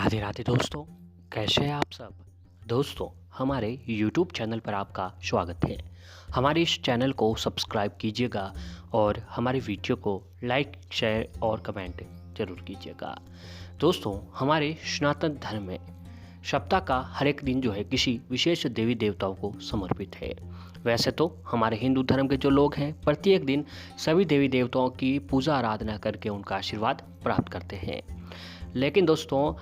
राधे राधे दोस्तों, कैसे हैं आप सब। दोस्तों, हमारे YouTube चैनल पर आपका स्वागत है। हमारे इस चैनल को सब्सक्राइब कीजिएगा और हमारे वीडियो को लाइक, शेयर और कमेंट जरूर कीजिएगा। दोस्तों, हमारे सनातन धर्म में सप्ताह का हर एक दिन जो है किसी विशेष देवी देवताओं को समर्पित है। वैसे तो हमारे हिंदू धर्म के जो लोग हैं प्रत्येक दिन सभी देवी देवताओं की पूजा आराधना करके उनका आशीर्वाद प्राप्त करते हैं, लेकिन दोस्तों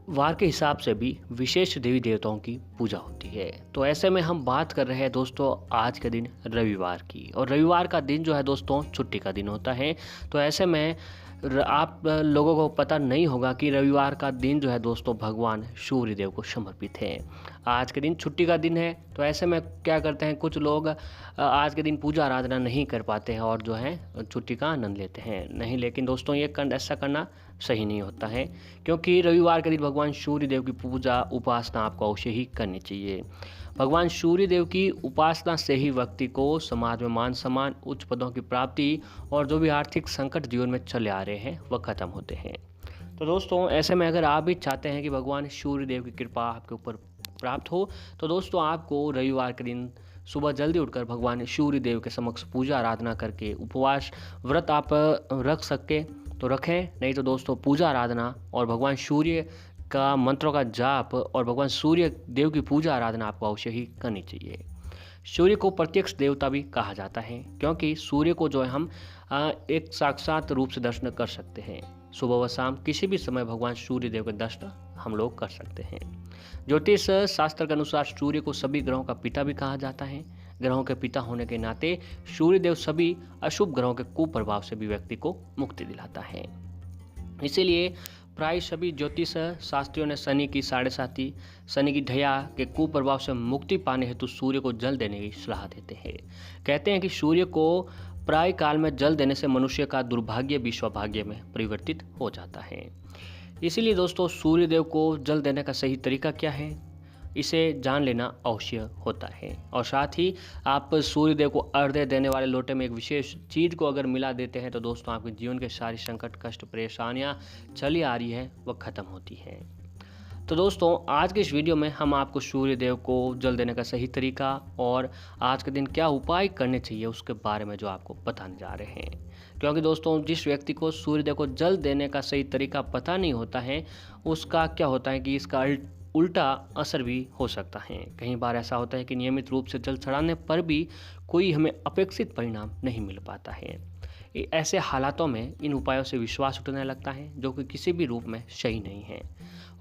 वार के हिसाब से भी विशेष देवी देवताओं की पूजा होती है। तो ऐसे में हम बात कर रहे हैं दोस्तों आज के दिन रविवार की, और रविवार का दिन जो है दोस्तों छुट्टी का दिन होता है। तो ऐसे में आप लोगों को पता नहीं होगा कि रविवार का दिन जो है दोस्तों भगवान सूर्य देव को समर्पित है। आज के दिन छुट्टी का दिन है, तो ऐसे में क्या करते हैं कुछ लोग आज के दिन पूजा आराधना नहीं कर पाते हैं और जो है छुट्टी का आनंद लेते हैं। नहीं, लेकिन दोस्तों ये ऐसा करना सही नहीं होता है, क्योंकि रविवार के दिन भगवान सूर्य देव की पूजा उपासना आपको अवश्य ही करनी चाहिए। भगवान सूर्य देव की उपासना से ही व्यक्ति को समाज में मान सम्मान, उच्च पदों की प्राप्ति और जो भी आर्थिक संकट जीवन में चले आ रहे हैं वह खत्म होते हैं। तो दोस्तों ऐसे में अगर आप भी चाहते हैं कि भगवान सूर्य देव की कृपा आपके ऊपर प्राप्त हो, तो दोस्तों आपको रविवार के दिन सुबह जल्दी उठकर भगवान सूर्य देव के समक्ष पूजा आराधना करके उपवास व्रत आप रख सके तो रखें, नहीं तो दोस्तों पूजा आराधना और भगवान सूर्य का मंत्रों का जाप और भगवान सूर्य देव की पूजा आराधना आपको अवश्य ही करनी चाहिए। सूर्य को प्रत्यक्ष देवता भी कहा जाता है, क्योंकि सूर्य को जो है हम एक साक्षात रूप से दर्शन कर सकते हैं। सुबह व शाम किसी भी समय भगवान सूर्य देव के दर्शन हम लोग कर सकते हैं। ज्योतिष शास्त्र के अनुसार सूर्य को सभी ग्रहों का पिता भी कहा जाता है। ग्रहों के पिता होने के नाते सूर्य देव सभी अशुभ ग्रहों के कुप्रभाव से भी व्यक्ति को मुक्ति दिलाता है। इसीलिए प्राय सभी ज्योतिष शास्त्रियों ने शनि की साढ़े साती, शनि की ढैया के कुप्रभाव से मुक्ति पाने हेतु सूर्य को जल देने की सलाह देते हैं। कहते हैं कि सूर्य को प्राय काल में जल देने से मनुष्य का दुर्भाग्य भी सौभाग्य में परिवर्तित हो जाता है। इसीलिए दोस्तों सूर्य देव को जल देने का सही तरीका क्या है, इसे जान लेना अवश्य होता है। और साथ ही आप सूर्य देव को अर्घ्य देने वाले लोटे में एक विशेष चीज़ को अगर मिला देते हैं तो दोस्तों आपके जीवन के सारे संकट, कष्ट, परेशानियां चली आ रही है वह खत्म होती हैं। तो दोस्तों आज के इस वीडियो में हम आपको सूर्य देव को जल देने का सही तरीका और आज के दिन क्या उपाय करने चाहिए उसके बारे में जो आपको बताने जा रहे हैं। क्योंकि दोस्तों जिस व्यक्ति को सूर्य देव को जल देने का सही तरीका पता नहीं होता है, उसका क्या होता है कि इसका उल्टा असर भी हो सकता है। कई बार ऐसा होता है कि नियमित रूप से जल चढ़ाने पर भी कोई हमें अपेक्षित परिणाम नहीं मिल पाता है। ऐसे हालातों में इन उपायों से विश्वास उठने लगता है, जो कि किसी भी रूप में सही नहीं है।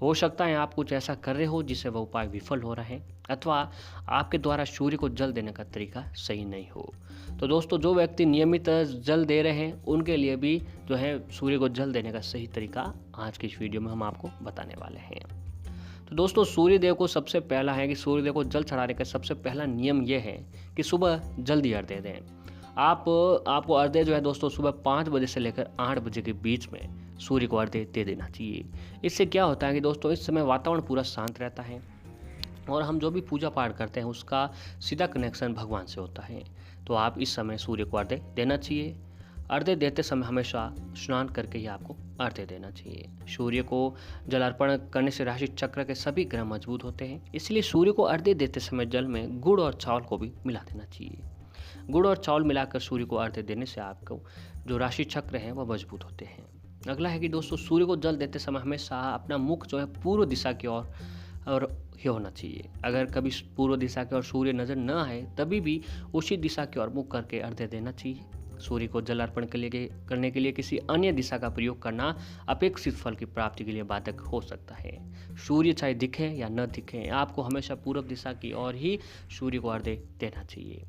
हो सकता है आप कुछ ऐसा कर रहे हो जिससे वह उपाय विफल हो रहा है, अथवा आपके द्वारा सूर्य को जल देने का तरीका सही नहीं हो। तो दोस्तों जो व्यक्ति नियमित जल दे रहे हैं उनके लिए भी जो है सूर्य को जल देने का सही तरीका आज की इस वीडियो में हम आपको बताने वाले हैं। तो दोस्तों सूर्य देव को सबसे पहला है कि सूर्य देव को जल चढ़ाने का सबसे पहला नियम यह है कि सुबह जल्दी अर्घ्य दें। आपको अर्घ्य जो है दोस्तों सुबह 5 बजे से लेकर 8 बजे के बीच में सूर्य को अर्घ्य दे देना चाहिए। इससे क्या होता है कि दोस्तों इस समय वातावरण पूरा शांत रहता है और हम जो भी पूजा पाठ करते हैं उसका सीधा कनेक्शन भगवान से होता है। तो आप इस समय सूर्य को अर्घ्य देना चाहिए। अर्घ्य देते समय हमेशा स्नान करके ही आपको अर्घ्य देना चाहिए। सूर्य को जल अर्पण करने से राशि चक्र के सभी ग्रह मजबूत होते हैं, इसलिए सूर्य को अर्घ्य देते समय जल में गुड़ और चावल को भी मिला देना चाहिए। गुड़ और चावल मिलाकर सूर्य को अर्घ्य देने से आपको जो राशि चक्र हैं वह मजबूत होते हैं। अगला है कि दोस्तों सूर्य को जल देते समय हमेशा अपना मुख जो है पूर्व दिशा की ओर और ही होना चाहिए। अगर कभी पूर्व दिशा की ओर सूर्य नजर न आए तभी भी उसी दिशा की ओर मुख करके अर्घ्य देना चाहिए। सूर्य को जल अर्पण करने के लिए किसी अन्य दिशा का प्रयोग करना अपेक्षित फल की प्राप्ति के लिए बाधक हो सकता है। सूर्य चाहे दिखे या न दिखे, आपको हमेशा पूर्व दिशा की ओर ही सूर्य को अर्घ्य देना चाहिए।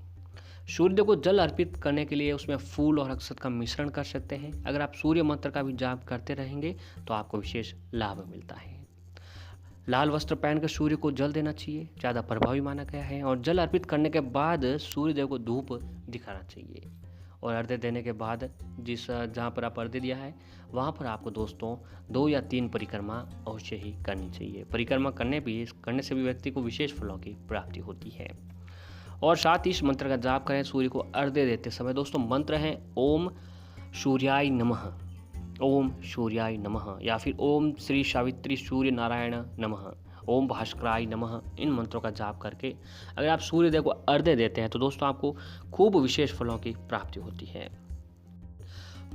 सूर्य को जल अर्पित करने के लिए उसमें फूल और अक्षत का मिश्रण कर सकते हैं। अगर आप सूर्य मंत्र का भी जाप करते रहेंगे तो आपको विशेष लाभ मिलता है। लाल वस्त्र पहनकर सूर्य को जल देना चाहिए, ज़्यादा प्रभावी माना गया है। और जल अर्पित करने के बाद सूर्य देव को धूप दिखाना चाहिए। और अर्घ्य देने के बाद जहाँ पर आप अर्घ्य दिया है वहाँ पर आपको दोस्तों 2 या 3 परिक्रमा अवश्य ही करनी चाहिए। परिक्रमा करने से भी व्यक्ति को विशेष फलों की प्राप्ति होती है। और साथ ही इस मंत्र का जाप करें सूर्य को अर्घ्य देते समय। दोस्तों मंत्र है ओम सूर्याय नमः। ओम सूर्याय नमः या फिर ओम श्री सावित्री सूर्य नारायण नमः, ओम भास्कराय नमः, इन मंत्रों का जाप करके अगर आप सूर्यदेव को अर्घ्य देते हैं तो दोस्तों आपको खूब विशेष फलों की प्राप्ति होती है।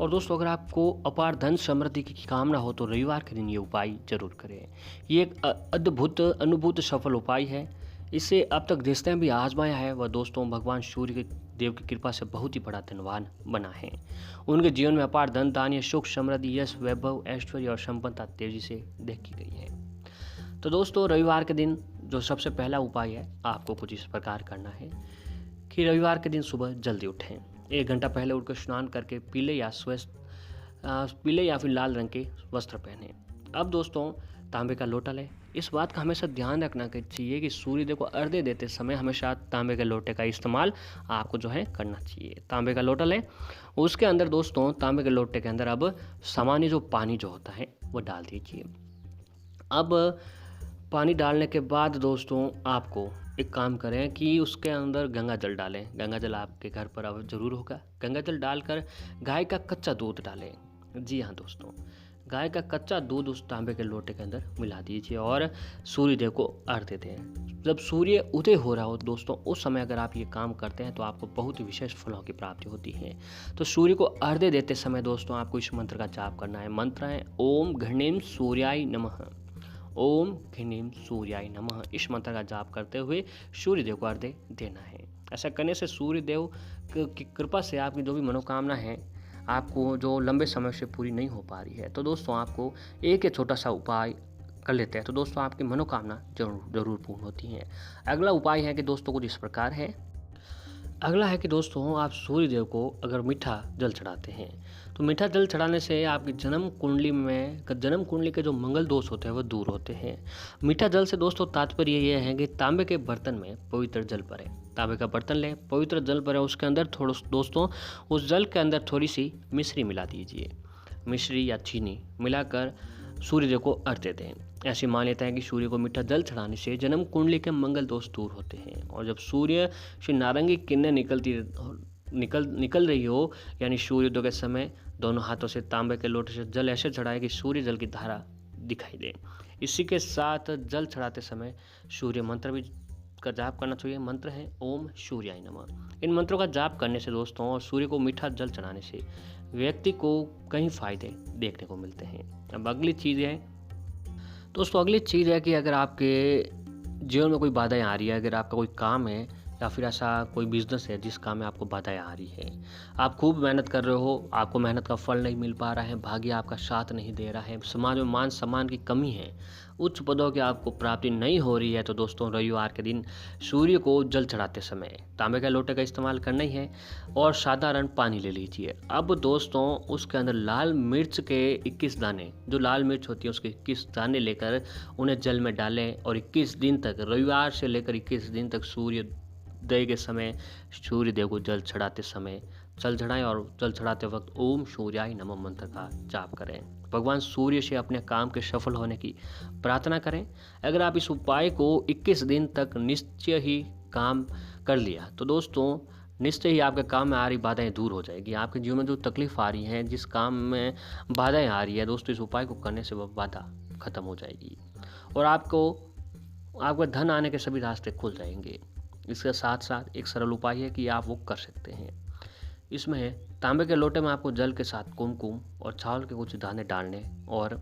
और दोस्तों अगर आपको अपार धन समृद्धि की कामना हो तो रविवार के दिन ये उपाय जरूर करें। ये एक अद्भुत अनुभूत सफल उपाय है। इसे अब तक जिसने भी आजमाया है वह दोस्तों भगवान सूर्य के देव की कृपा से बहुत ही बड़ा धनवान बना है। उनके जीवन में अपार धन धान्य सुख समृद्धि यश वैभव ऐश्वर्य और संपन्नता तेजी से देखी गई है। तो दोस्तों रविवार के दिन जो सबसे पहला उपाय है आपको कुछ इस प्रकार करना है कि रविवार के दिन सुबह जल्दी उठें। 1 घंटा पहले उठकर स्नान करके पीले या फिर लाल रंग के वस्त्र पहने। अब दोस्तों तांबे का लोटा लें। इस बात का हमेशा ध्यान रखना चाहिए कि सूर्यदेव को अर्घ्य देते समय हमेशा तांबे के लोटे का इस्तेमाल आपको जो है करना चाहिए। तांबे का लोटा लें, उसके अंदर दोस्तों तांबे के लोटे के अंदर अब सामान्य जो पानी जो होता है वो डाल दीजिए। अब पानी डालने के बाद दोस्तों आपको एक काम करें कि उसके अंदर गंगा जल डालें। गंगा जल आपके घर पर अब जरूर होगा। गंगा जल डालकर गाय का कच्चा दूध डालें। जी हाँ दोस्तों, गाय का कच्चा दूध उस तांबे के लोटे के अंदर मिला दीजिए और सूर्यदेव को अर्घ्य दें। जब सूर्य उदय हो रहा हो दोस्तों उस समय अगर आप ये काम करते हैं तो आपको बहुत ही विशेष फलों की प्राप्ति होती है। तो सूर्य को अर्घ्य देते समय दोस्तों आपको इस मंत्र का जाप करना है। मंत्र है ओम घृणीम सूर्याय नमः, ओम घृणीम सूर्याय नमः। इस मंत्र का जाप करते हुए सूर्यदेव को अर्घ्य देना है। ऐसा करने से सूर्यदेव की कृपा से आपकी जो भी मनोकामना है आपको जो लंबे समय से पूरी नहीं हो पा रही है तो दोस्तों आपको एक छोटा सा उपाय कर लेते हैं तो दोस्तों आपकी मनोकामना जरूर पूर्ण होती है। अगला उपाय है कि दोस्तों कुछ इस प्रकार है। अगला है कि दोस्तों आप सूर्यदेव को अगर मीठा जल चढ़ाते हैं तो मीठा जल चढ़ाने से आपकी जन्म कुंडली के जो मंगल दोष होते हैं वो दूर होते हैं। मीठा जल से दोस्तों तात्पर्य ये है कि तांबे के बर्तन में पवित्र जल भरें। तांबे का बर्तन लें, पवित्र जल भरें, उसके अंदर दोस्तों उस जल के अंदर थोड़ी सी मिश्री मिला दीजिए। मिश्री या चीनी मिलाकर सूर्यदेव को अर्घ्य दें। ऐसी मान्यता है कि सूर्य को मीठा जल चढ़ाने से जन्म कुंडली के मंगल दोष दूर होते हैं। और जब सूर्य से नारंगी किरणें निकल रही हो यानी सूर्योदय के समय दोनों हाथों से तांबे के लोटे से जल ऐसे चढ़ाए कि सूर्य जल की धारा दिखाई दे। इसी के साथ जल चढ़ाते समय सूर्य मंत्र भी का जाप करना चाहिए। मंत्र है ओम सूर्याय नमः। इन मंत्रों का जाप करने से दोस्तों और सूर्य को मीठा जल चढ़ाने से व्यक्ति को कई फायदे देखने को मिलते हैं। अब अगली चीज़ है कि अगर आपके जीवन में कोई बाधाएं आ रही है, अगर आपका कोई काम है या फिर ऐसा कोई बिजनेस है जिस काम में आपको बाधाएं आ रही है, आप खूब मेहनत कर रहे हो, आपको मेहनत का फल नहीं मिल पा रहा है, भाग्य आपका साथ नहीं दे रहा है, समाज में मान सम्मान की कमी है, उच्च पदों की आपको प्राप्ति नहीं हो रही है तो दोस्तों रविवार के दिन सूर्य को जल चढ़ाते समय तांबे के लोटे का इस्तेमाल करना ही है और साधारण पानी ले लीजिए। अब दोस्तों उसके अंदर लाल मिर्च के 21 दाने, जो लाल मिर्च होती है उसके 21 दाने लेकर उन्हें जल में डालें और 21 दिन तक, रविवार से लेकर 21 दिन तक सूर्योदय के समय सूर्यदेव को जल चढ़ाते समय जल चढ़ाएं और जल चढ़ाते वक्त ओम सूर्याय नमः मंत्र का जाप करें। भगवान सूर्य से अपने काम के सफल होने की प्रार्थना करें। अगर आप इस उपाय को 21 दिन तक निश्चय ही काम कर लिया तो दोस्तों निश्चय ही आपके काम में आ रही बाधाएं दूर हो जाएगी। आपके जीवन में जो तकलीफ आ रही है, जिस काम में बाधाएं आ रही है दोस्तों, इस उपाय को करने से वह बाधा खत्म हो जाएगी और आपको धन आने के सभी रास्ते खुल जाएंगे। इसके साथ साथ एक सरल उपाय है कि आप वो कर सकते हैं। इसमें तांबे के लोटे में आपको जल के साथ कुमकुम और चावल के कुछ दाने डालने और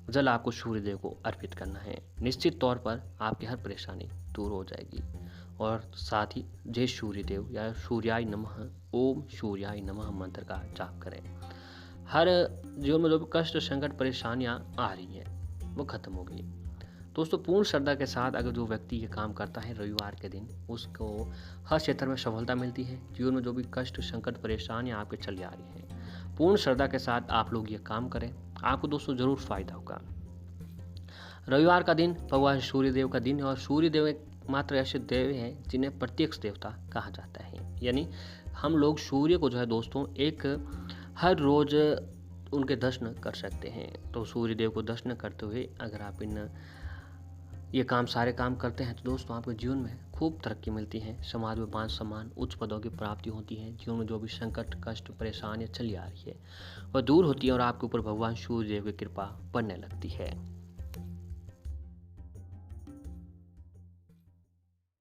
जल आपको सूर्यदेव को अर्पित करना है। निश्चित तौर पर आपकी हर परेशानी दूर हो जाएगी। और साथ ही जय सूर्यदेव या सूर्याय नमः, ओम सूर्याय नमः मंत्र का जाप करें। हर जीवन में जो भी कष्ट संकट परेशानियां आ रही हैं वो खत्म हो गई। दोस्तों पूर्ण श्रद्धा के साथ अगर जो व्यक्ति ये काम करता है रविवार के दिन, उसको हर क्षेत्र में सफलता मिलती है। जीवन में जो भी कष्ट संकट परेशानियां आपके चली आ रही हैं, पूर्ण श्रद्धा के साथ आप लोग ये काम करें, आपको दोस्तों जरूर फायदा होगा। रविवार का दिन भगवान सूर्यदेव का दिन है और सूर्यदेव एक मात्र ऐसे देव हैं जिन्हें प्रत्यक्ष देवता कहा जाता है। यानी हम लोग सूर्य को जो है दोस्तों एक हर रोज उनके दर्शन कर सकते हैं। तो सूर्यदेव को दर्शन करते हुए अगर आप ये सारे काम करते हैं तो दोस्तों आपके जीवन में खूब तरक्की मिलती है, समाज में मान सम्मान, उच्च पदों की प्राप्ति होती है, जीवन में जो भी संकट, कष्ट, परेशानियाँ चली आ रही है वह दूर होती है और आपके ऊपर भगवान सूर्य देव की कृपा बनने लगती है।